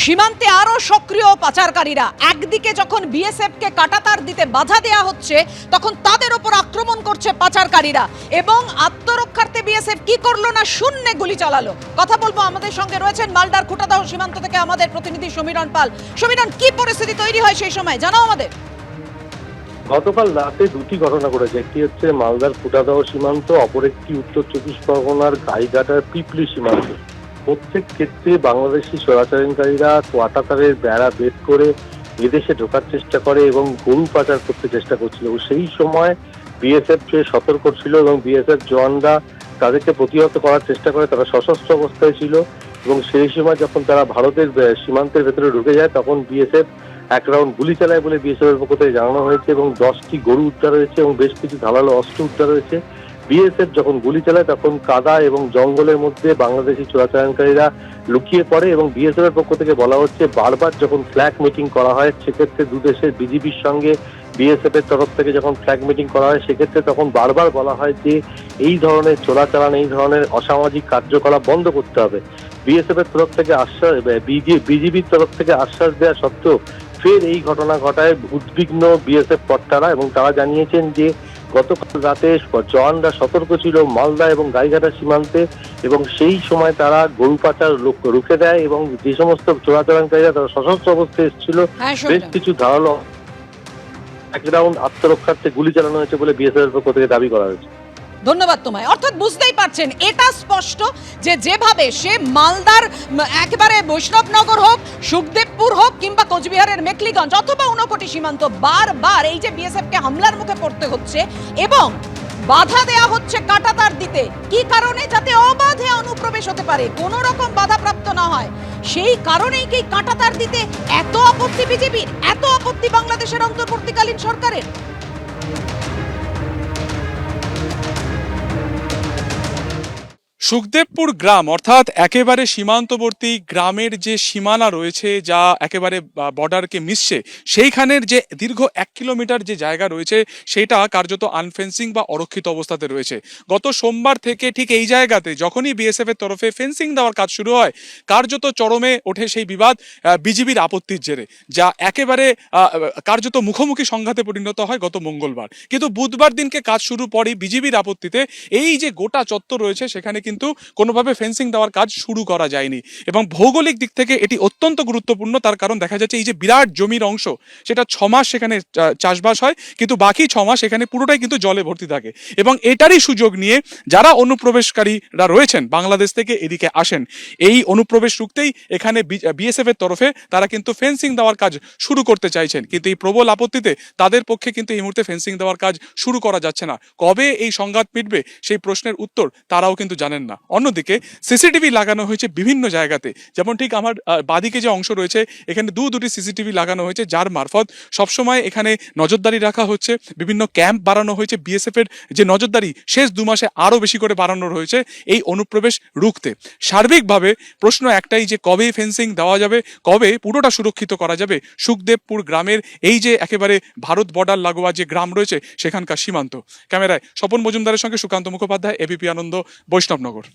সীমান্তে আরো সক্রিয় পাচারকারীরা। একদিকে যখন বিএসএফ কে কাঁটাতার দিতে বাধা দেয়া হচ্ছে, তখন তাদের উপর আক্রমণ করছে পাচারকারীরা। এবং আত্মরক্ষার্থে বিএসএফ কি করলো না, শূন্যে গুলি চালালো। কথা বলবো, আমাদের সঙ্গে রয়েছেন মালদার খুটাদাহ সীমান্ত থেকে আমাদের প্রতিনিধি সমীরণ পাল। সমীরণ, কি পরিস্থিতি তৈরি হয় সেই সময় জানাও আমাদের। গতকাল রাতে দুটি ঘটনা ঘটেছে। একটি হচ্ছে মালদার খুটাদাহ সীমান্ত, অপর একটি উত্তর চব্বিশ পরগনার গাইঘাটার পিপলি সীমান্ত। প্রত্যেক ক্ষেত্রে বাংলাদেশি চোরাচালানকারীরা কোয়াটাতারের বেড়া বেদ করে এদেশে ঢোকার চেষ্টা করে এবং গরু পাচার করতে চেষ্টা করছিল। সেই সময় বিএসএফ সতর্ক ছিল এবং বিএসএফ জওয়ানরা তাদেরকে প্রতিহত করার চেষ্টা করে। তারা সশস্ত্র অবস্থায় ছিল এবং সেই সময় যখন তারা ভারতের সীমান্তের ভেতরে ঢুকে যায়, তখন বিএসএফ এক রাউন্ড গুলি চালায় বলে বিএসএফ এর পক্ষ থেকে জানানো হয়েছে এবং 10টি গরু উদ্ধার হয়েছে এবং বেশ কিছু ধারালো অস্ত্র উদ্ধার হয়েছে। বিএসএফ যখন গুলি চালায় তখন কাদা এবং জঙ্গলের মধ্যে বাংলাদেশি চোরাচালানকারীরা লুকিয়ে পড়ে এবং বিএসএফ এর পক্ষ থেকে বলা হচ্ছে বারবার যখন ফ্ল্যাগ মিটিং করা হয়, সেক্ষেত্রে দুদেশের বিজিবির সঙ্গে বিএসএফ এর তরফ থেকে যখন ফ্ল্যাগ মিটিং করা হয়, সেক্ষেত্রে তখন বারবার বলা হয় যে এই ধরনের চোরাচালান, এই ধরনের অসামাজিক কার্যকলাপ বন্ধ করতে হবে। বিএসএফ এর তরফ থেকে আশ্বাস, বিজিবির তরফ থেকে আশ্বাস দেওয়া সত্ত্বেও ফের এই ঘটনা ঘটায় উদ্বিগ্ন বিএসএফ কর্তারা এবং তারা জানিয়েছেন যে গতকাল রাতে জওয়ানরা সতর্ক ছিল মালদা এবং গাইঘাটা সীমান্তে এবং সেই সময় তারা গরু পাচার রুখে দেয় এবং যে সমস্ত চোরাচালানকারীরা তারা সশস্ত্র অবস্থায় এসেছিল, বেশ কিছু ধারালো এক রাউন্ড আত্মরক্ষার্থে গুলি চালানো হয়েছে বলে বিএসএফ এর পক্ষ থেকে দাবি করা হয়েছে। ধন্যবাদ তোমায়। অর্থাৎ বুঝতেই পারছেন, এটা স্পষ্ট যে যেভাবে সে মালদার একেবারে বৈষ্ণবনগর হোক, সুখদেবপুর হোক কিংবা কোচবিহারের মেখলিগঞ্জ অথবা ঊনকোটি সীমান্ত, বারবার এই যে বিএসএফ কে হামলার মুখে পড়তে হচ্ছে এবং বাধা দেয়া হচ্ছে কাঁটাতার দিতে। কি কারণে? যাতে অবাধে অনুপ্রবেশ হতে পারে, কোনো রকম বাধাপ্রাপ্ত না হয়। সেই কারণেই কি কাঁটাতার দিতে এত আপত্তি বিজেপির, এত আপত্তি বাংলাদেশের অন্তর্বর্তীকালীন সরকারের? সুখদেবপুর গ্রাম অর্থাৎ একেবারে সীমান্তবর্তী গ্রামের যে সীমানা রয়েছে, যা একেবারে বর্ডারকে মিশছে, সেইখানের যে দীর্ঘ 1 কিলোমিটার যে জায়গা রয়েছে, সেটা কার্যত আনফেন্সিং বা অরক্ষিত অবস্থাতে রয়েছে। গত সোমবার থেকে ঠিক এই জায়গাতে যখনই বিএসএফ এর তরফে ফেন্সিং দেওয়ার কাজ শুরু হয়, কার্যত চরমে ওঠে সেই বিবাদ বিজিবির আপত্তির জেরে, যা একেবারে কার্যত মুখোমুখি সংঘাতে পরিণত হয় গত মঙ্গলবার। কিন্তু বুধবার দিনকে কাজ শুরু পরই বিজিবির আপত্তিতে এই যে গোটা চত্বর রয়েছে, সেখানে কিন্তু কোনোভাবে ফেন্সিং দেওয়ার কাজ শুরু করা যায়নি। এবং ভৌগোলিক দিক থেকে এটি অত্যন্ত গুরুত্বপূর্ণ, তার কারণ দেখা যাচ্ছে এই যে বিরাট জমির অংশ, সেটা 6 মাস সেখানে চাষবাস হয়, কিন্তু বাকি 6 মাস এখানে পুরোটাই কিন্তু জলে ভর্তি থাকে। এবং এটারই সুযোগ নিয়ে যারা অনুপ্রবেশকারীরা রয়েছেন বাংলাদেশ থেকে এদিকে আসেন, এই অনুপ্রবেশ রুখতেই এখানে বিএসএফ এর তরফে তারা কিন্তু ফেন্সিং দেওয়ার কাজ শুরু করতে চাইছেন। কিন্তু এই প্রবল আপত্তিতে তাদের পক্ষে কিন্তু এই মুহূর্তে ফেন্সিং দেওয়ার কাজ শুরু করা যাচ্ছে না। কবে এই সংঘাত মিটবে সেই প্রশ্নের উত্তর তারাও কিন্তু জানেন না। অন্যদিকে সিসিটিভি লাগানো হয়েছে বিভিন্ন জায়গাতে, যেমন ঠিক আমার বাদিকে যে অংশ রয়েছে, এখানে দুটি সিসিটিভি লাগানো হয়েছে, যার মারফত সবসময় এখানে নজরদারি রাখা হচ্ছে। বিভিন্ন ক্যাম্প বাড়ানো হয়েছে, বিএসএফ এর যে নজরদারি শেষ 2 মাসে আরো বেশি করে বাড়ানো হয়েছে এই অনুপ্রবেশ রুখতে। সার্বিকভাবে প্রশ্ন একটাই, যে কবে ফেন্সিং দেওয়া যাবে, কবে পুরোটা সুরক্ষিত করা যাবে সুখদেবপুর গ্রামের এই যে একেবারে ভারত বর্ডার লাগোয়া যে গ্রাম রয়েছে সেখানকার সীমান্ত। ক্যামেরায় স্বপন মজুমদারের সঙ্গে সুকান্ত মুখোপাধ্যায়, এবিপি আনন্দ, বৈষ্ণবনগর।